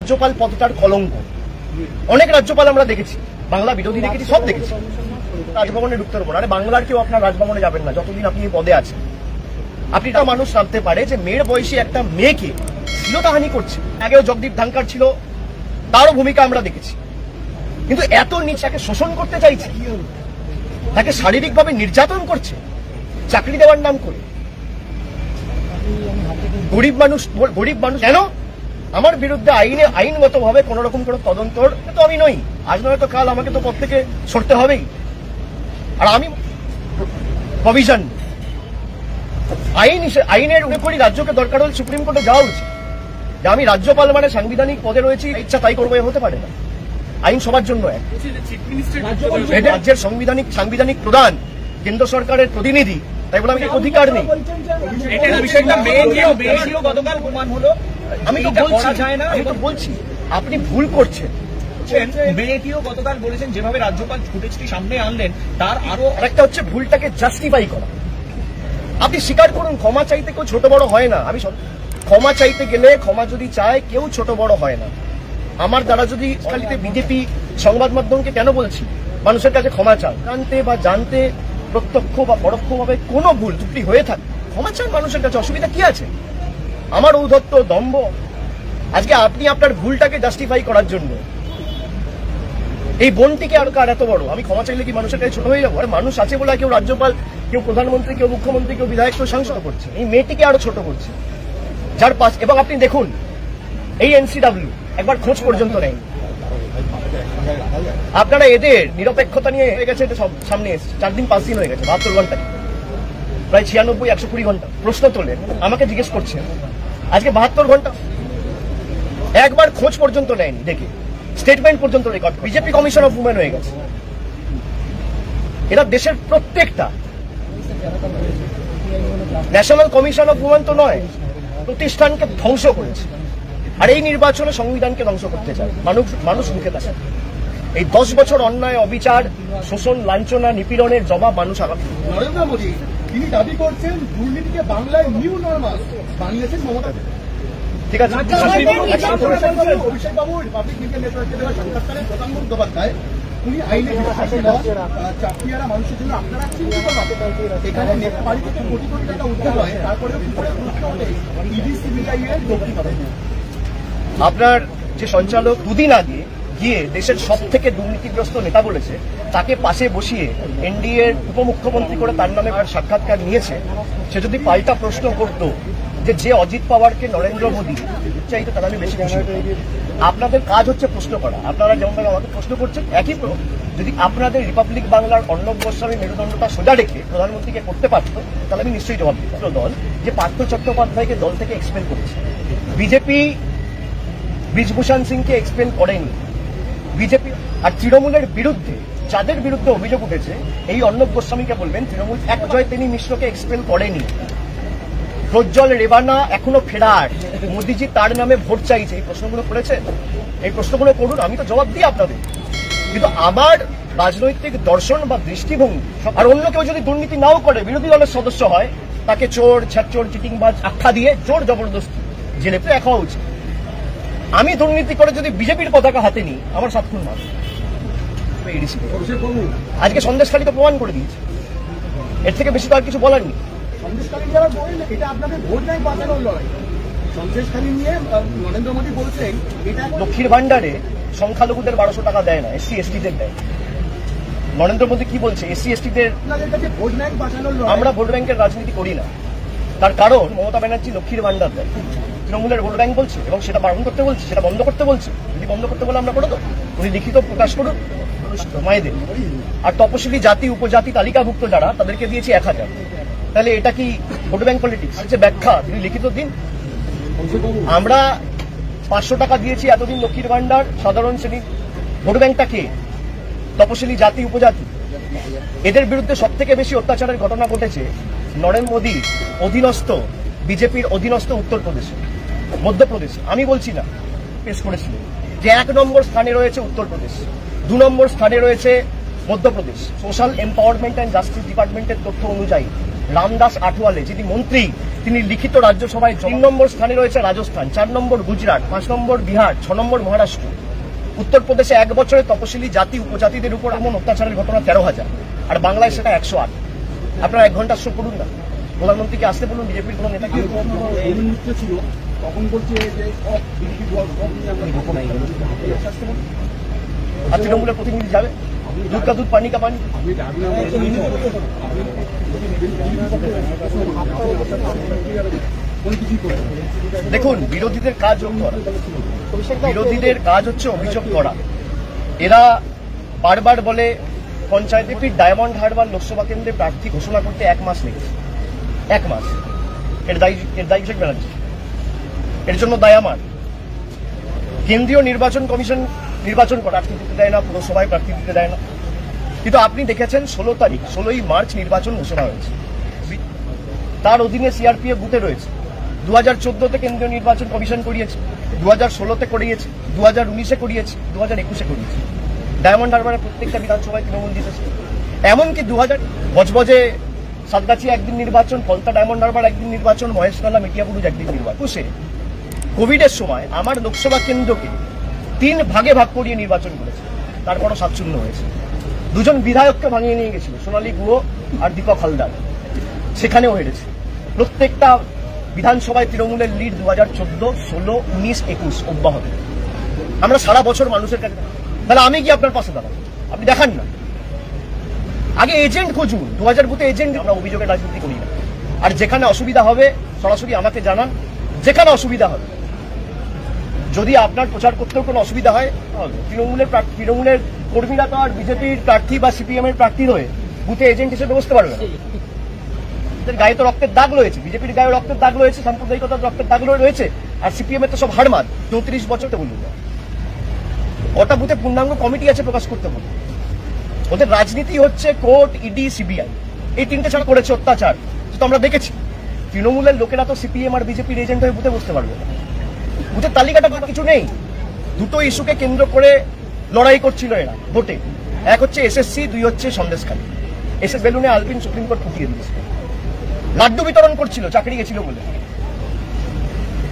রাজ্যপাল পদটার কলঙ্ক। অনেক রাজ্যপাল আমরা দেখেছি, বাংলা বিরোধী দেখেছি, সব দেখেছি। রাজভবনে ঢুকতে পারবো না, আরে বাংলার কেউ আপনার রাজভবনে যাবেন না যতদিন আপনি এই পদে আছেন। আপনি একটা মানুষ জানতে পারে যে মেয়ের বয়সী একটা মেয়েকে শ্লীলতাহানি করছে। আগেও জগদীপ ধানকার ছিল, তারও ভূমিকা আমরা দেখেছি। কিন্তু এত নিচ তাকে শোষণ করতে চাইছে, তাকে শারীরিকভাবে নির্যাতন করছে চাকরি দেওয়ার নাম করে। গরিব মানুষ কেন আমার বিরুদ্ধে আইনগতভাবে কোন রকম কোনো তদন্তর তো আমি নই, আজ নয় তো কাল আমাকে তো পদ থেকে সরতে হবেই। আর আমি প্রভিশন আইনের উপরই রাজ্যকে দরকার হলে সুপ্রিম কোর্টে যাওয়া উচিত। যে আমি রাজ্যপাল মানে সাংবিধানিক পদে রয়েছি, ইচ্ছা তাই করবো, হতে পারে না। আইন সবার জন্য এক। রাজ্যের সাংবিধানিক প্রধান কেন্দ্র সরকারের প্রতিনিধি, তাই বলে আমি অধিকার নেই। আমি তো বলছি আপনি ভুল করছেন। মেয়েটিও গতকাল বলেছেন যেভাবে রাজ্যপাল ছুটেছুটি সামনে আনলেন তার আরো একটা হচ্ছে ভুলটাকে জাস্টিফাই করা। আপনি স্বীকার করুন, ক্ষমা চাইতে কেউ ছোট বড় হয় না। আমি ক্ষমা চাইতে গেলে ক্ষমা যদি চায় কেউ ছোট বড় হয় না। আমার দ্বারা যদি খালিতে বিজেপি সংবাদ মাধ্যমকে কেন বলছি মানুষের কাছে ক্ষমা চান, জানতে বা জানতে প্রত্যক্ষ বা পরোক্ষভাবে কোনো ভুল ত্রুটি হয়ে থাকে ক্ষমা চান মানুষের কাছে, অসুবিধা কি আছে? আমার ঔদ্ধত্য দম্ভ আজকে আপনি আপনার ভুলটাকে জাস্টিফাই করার জন্য এই বোনটিকে আর কার এত বড়, আমি ক্ষমা চাইলে কি মানুষের কাছে ছোট হয়ে যাবো? আরে মানুষ আছে বলে কেউ রাজ্যপাল, কেউ প্রধানমন্ত্রী, কেউ মুখ্যমন্ত্রী, কেউ বিধায়ক, কেউ সাংসদ করছে, এই মেয়েটিকে আরো ছোট করছে যার পাশ। এবং আপনি দেখুন এই এনসিডব্লিউ একবার খোঁজ পর্যন্ত নেই। আপনারা এদের নিরপেক্ষতা নিয়ে হয়ে গেছে, সব সামনে এসছে, 4 দিন 5 দিন হয়ে গেছে, 72 ঘন্টা, প্রায় 96-120 ঘন্টা প্রশ্ন তোলেন, আমাকে জিজ্ঞেস করছেন, আজকে 72 ঘন্টা একবার খোঁজ পর্যন্ত নেয়নি, দেখে স্টেটমেন্ট পর্যন্ত record. BJP commission of women হয়ে গেছে। এরা দেশের প্রত্যেকটা ন্যাশনাল কমিশন অফ উমেন তো নয়, প্রতিষ্ঠানকে ধ্বংস করেছে। আর এই নির্বাচনে সংবিধানকে ধ্বংস করতে চায় মানুষ মুখে থাকে। এই 10 বছর অন্যায়, অবিচার, শোষণ, লাঞ্ছনা, নিপীড়নের জবাব মানুষ আগামী। নরেন্দ্র মোদী তিনি দাবি করছেন দুর্নীতিকে বাংলায় নিউ নর্মাল বানিয়েছেন মমতা। ঠিক আছে, অভিষেক বাবু রিপাবলিক মিডিয়া নেটওয়ার্কে দেওয়া সাক্ষাৎকারে প্রধান মুখোপাধ্যায় উনি আইনে চাকরিয়ারা মানুষের জন্য আপনারা চিন্তিত এখানে নেপালি থেকে কোটি কোটি টাকা উদ্ধার হয়, তারপরে ইডি সিবিআই এর ভর্তি হবে। আপনার যে সঞ্চালক দুদিন আগে গিয়ে দেশের সব থেকে দুর্নীতিগ্রস্ত নেতা বলেছে, তাকে পাশে বসিয়ে এনডিএ এর উপমুখ্যমন্ত্রী করে তার নামে সাক্ষাৎকার নিয়েছে, সে যদি পাল্টা প্রশ্ন করত যে অজিত পাওয়ারকে নরেন্দ্র মোদী চাইতো তাহলে আমি বেশি খুশি। আপনাদের কাজ হচ্ছে প্রশ্ন করা। আপনারা যেমনভাবে আমাকে প্রশ্ন করছেন, একই যদি আপনাদের রিপাবলিক বাংলার অর্ণব গোস্বামী মেরুদণ্ডটা সোজা রেখে প্রধানমন্ত্রীকে করতে পারত, তাহলে আমি নিশ্চয়ই জবাব দিতাম। দল যে পার্থ চট্টোপাধ্যায়কে দল থেকে এক্সপেল করেছে, বিজেপি ব্রিজভূষণ সিংকে এক্সপেল করেনি। বিজেপি আর তৃণমূলের বিরুদ্ধে যাদের বিরুদ্ধে অভিযোগ উঠেছে, এই অর্ণব গোস্বামীকে বলবেন তৃণমূল এক জয় তিনি মিশ্রকে এক্সপেল করেনি। প্রজ্জ্বল রেবানা এখনো ফেরার, মোদীজি তার নামে ভোট চাইছে, এই প্রশ্নগুলো করেছেন, এই প্রশ্নগুলো করুন, আমি তো জবাব দিই আপনাদের। কিন্তু আমার রাজনৈতিক দর্শন বা দৃষ্টিভঙ্গি, আর অন্য কেউ যদি দুর্নীতি নাও করে, বিরোধী দলের সদস্য হয়, তাকে চোর, ছ্যাচোর, চিটিংবাজ আখ্যা দিয়ে জোর জবরদস্তি জেলে এক হওয়া উচিত। আমি দুর্নীতি করে যদি বিজেপির পতাকা হাতে নিই, আমার 7 খুন মাস। আজকে সন্দেশখালী তো প্রমাণ করে দিয়েছে, এর থেকে বেশি তো আর কিছু বলার নেই। সন্দেশখালী যারা বলেন এটা আপনাদের ভোট ব্যাংক বাঁচানোর লড়াই। সন্দেশখালী নিয়ে নরেন্দ্র মোদী বলছেন এটা লক্ষ্মীর ভান্ডারে সংখ্যালঘুদের 1200 টাকা দেয় না, এসসি এসটিদের দেয়। নরেন্দ্র মোদী কি বলছে, এসসি এসটিদের ভোট ব্যাংক বাঁচানোর লড়াই। আমরা ভোট ব্যাংকের রাজনীতি করি না, তার কারণ মমতা ব্যানার্জি লক্ষ্মীর ভান্ডার দেয়, তৃণমূলের ভোট ব্যাংক বলছে, এবং সেটা বারণ করতে বলছে, সেটা বন্ধ করতে বলছে। যদি বন্ধ করতে বলে আমরা করে দেবো, উনি লিখিত প্রকাশ করুন মায়েদের। আর তপশিলি জাতি উপজাতি তালিকাভুক্ত যারা, তাদেরকে দিয়েছি 1000। তাহলে এটা কি ভোট ব্যাংক পলিটিক্স? হচ্ছে ব্যাখ্যা তিনি লিখিত দিন। আমরা 500 টাকা দিয়েছি এতদিন লক্ষ্মীর ভান্ডার, সাধারণ শ্রেণীর ভোট ব্যাংকটা কে? তপশিলি জাতি উপজাতি। এদের বিরুদ্ধে সব থেকে বেশি অত্যাচারের ঘটনা ঘটেছে নরেন্দ্র মোদী অধীনস্থ, বিজেপির অধীনস্থ উত্তরপ্রদেশে, মধ্যপ্রদেশে। আমি বলছি না, পেশ করেছিলেন যে 1 নম্বর স্থানে রয়েছে উত্তরপ্রদেশ, 2 নম্বর স্থানে রয়েছে Madhya Pradesh. Social empowerment and justice ডিপার্টমেন্টের তথ্য অনুযায়ী রামদাস আঠওয়ালে যিনি মন্ত্রী, তিনি লিখিত রাজ্যসভায় 3 নম্বর স্থানে রয়েছে রাজস্থান, 4 নম্বর গুজরাট, 5 নম্বর বিহার, 6 নম্বর মহারাষ্ট্র। উত্তরপ্রদেশে 1 বছরে তপশিলি জাতি উপজাতিদের উপর এমন অত্যাচারের ঘটনা 13,000, আর বাংলায় সেটা 108। আপনারা 1 ঘন্টা শো করুন না, প্রধানমন্ত্রীকে আসতে বলুন, বিজেপির কোনো নেতাকে। ছিল তখন বলছে যে সব বিজেপি দল সব নিয়ে আমরা আর তৃণমূলের প্রতিনিধি যাবে, দুধ কা দুধ পানি কা পানি। দেখুন, বিরোধীদের কাজ হচ্ছে অভিযোগ করা। এরা বারবার বলে পঞ্চায়েতে ফির ডায়মন্ড হারবার লোকসভা কেন্দ্রে প্রার্থী ঘোষণা করতে 1 মাস লেগেছে। 1 মাস। এর দায়ী অভিষেক ব্যানার্জি, এর জন্য দায় আমার। কেন্দ্রীয় নির্বাচন কমিশন নির্বাচন করে প্রার্থী দিতে দেয় না, পুরসভায় প্রার্থী দিতে দেয় না। কিন্তু আপনি দেখেছেন 16ই মার্চ নির্বাচন ঘোষণা হয়েছে, তার অধীনে সিআরপিএফ বুথে রয়েছে। 2014-তে কেন্দ্রীয় নির্বাচন কমিশন করিয়েছে, 2016-তে করিয়েছে, 2019-এ করিয়েছে, 2021-এ করিয়েছে। ডায়মন্ড হারবারের প্রত্যেকটা বিধানসভায় তৃণমূল জিতেছে। এমনকি 2000 বজবজে সাতগাছি একদিন নির্বাচন, ফলতা ডায়মন্ড হারবার একদিন নির্বাচন, মহেশতলা মেটিয়াপুরুষ একদিন নির্বাচন। কোভিডের সময় আমার লোকসভা কেন্দ্রকে 3 ভাগে ভাগ করিয়ে নির্বাচন করেছে, তারপরও 7-0 হয়েছে। 2 জন বিধায়ককে ভাঙিয়ে নিয়ে গেছিল, সোনালী গুহ আর দীপক হালদার, সেখানেও হেরেছে। প্রত্যেকটা বিধানসভায় তৃণমূলের লিড 2014, 16, 19, 21 অব্যাহত। আমরা সারা বছর মানুষের কাছে, তাহলে আমি কি আপনার পাশে দাঁড়াবো? আপনি দেখান না, আগে এজেন্ট খুঁজুন। 2000 বুথে এজেন্ট। আমরা অভিযোগের রাজনীতি করি না। আর যেখানে অসুবিধা হবে সরাসরি আমাকে জানান, যেখানে অসুবিধা হবে। যদি আপনার প্রচার করতেও কোনো অসুবিধা হয়, তৃণমূলের কর্মীরা তো আর বিজেপির প্রার্থী বা সিপিএম এর প্রার্থী হয়ে বুথে এজেন্ট হিসেবে বসতে পারবে না। গায়ে তো রক্তের দাগ রয়েছে, বিজেপির গায়ে রক্তের দাগ রয়েছে, সাম্প্রদায়িকতার রক্তের দাগ রয়েছে, আর সিপিএম এর তো সব হাড়মাদ। 34 বছর তো বলুন, কটা বুথে পূর্ণাঙ্গ কমিটি আছে প্রকাশ করতে বলুন। ওদের রাজনীতি হচ্ছে কোর্ট, ইডি, সিবিআই, এই 3টে ছাড়া করেছে অত্যাচার। তো আমরা দেখেছি তৃণমূলের লোকেরা তো সিপিএম আর বিজেপির এজেন্ট হয়ে বুথে বসতে পারবে না। বুথের তালিকাটা কিছু নেই। 2টো ইস্যুকে কেন্দ্র করে লড়াই করছিল এরা ভোটে। এক হচ্ছে এসএসসি, 2 হচ্ছে সন্দেশখালী। এসএস বেলুনে আলপিন সুপ্রিম কোর্ট ফুটিয়ে দিয়েছে। লাড্ডু বিতরণ করছিল চাকরি গেছিল বলে,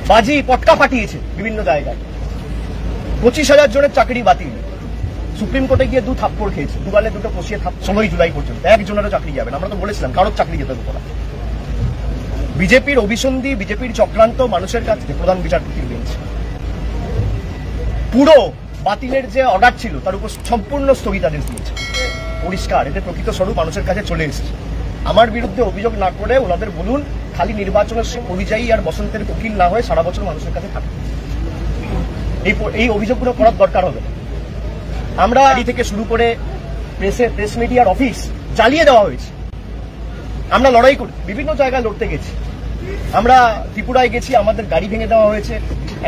বাজি পটকা ফাটিয়েছে বিভিন্ন জায়গায়। 25,000 জনের চাকরি বাতিল। সুপ্রিম কোর্টে গিয়ে 2 থাপ্পড় খেয়েছে, 2 গালে 2টো কষিয়ে 16ই জুলাই পর্যন্ত। একজনেরও চাকরি যাবে না। আমরা তো বলেছিলাম কারোর চাকরি যেতে দেবো না। বিজেপির অভিসন্ধি, বিজেপির চক্রান্ত মানুষের কাছে প্রধান বিচারপতির বেঞ্চ পুরো বাতিলের যে অর্ডার ছিল তার উপর সম্পূর্ণ স্থগিতাদেশ দিয়েছে। পরিষ্কার, এদের প্রকৃত স্বরূপ মানুষের কাছে চলে এসেছে। আমার বিরুদ্ধে অভিযোগ না করে ওনাদের বলুন খালি নির্বাচনের পরিযায়ী আর বসন্তের উকিল না হয়ে সারা বছর মানুষের কাছে থাকে। এই অভিযোগগুলো করার দরকার হবে। আমরা আগে থেকে শুরু করে প্রেস মিডিয়ার অফিস জ্বালিয়ে দেওয়া হয়েছে। আমরা লড়াই করি, বিভিন্ন জায়গায় লড়তে গেছি। আমরা ত্রিপুরায় গেছি, আমাদের গাড়ি ভেঙে দেওয়া হয়েছে।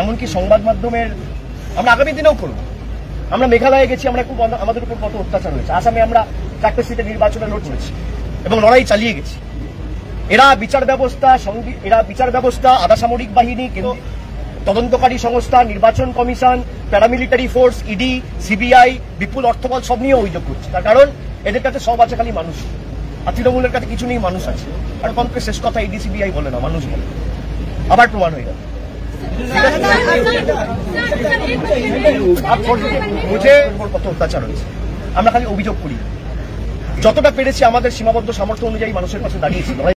এমনকি সংবাদ মাধ্যমের আমরা আগামী দিনেও করব। আমরা মেঘালয়ে গেছি, আমরা আমাদের উপর কত অত্যাচার হয়েছে। আসামে আমরা 4টে সিটে নির্বাচনে লড়ছি এবং লড়াই চালিয়ে গেছি। এরা বিচার ব্যবস্থা, আধা সামরিক বাহিনী, তদন্তকারী সংস্থা, নির্বাচন commission, paramilitary force, ED, CBI, বিপুল অর্থবল সব নিয়ে অভিযোগ করছে। তার কারণ এদের কাছে সব আছে, খালি মানুষ। আর তৃণমূলের কাছে কিছু নেই, মানুষ আছে। আর কমকে শেষ কথা ইডি সিবিআই বলে না, মানুষ বলে। আবার প্রমাণ হয়ে গেল। বুঝে কত অত্যাচার হয়েছে। আমরা খালি অভিযোগ করি, যতটা পেরেছি আমাদের সীমাবদ্ধ সামর্থ্য অনুযায়ী মানুষের পাশে দাঁড়িয়েছি।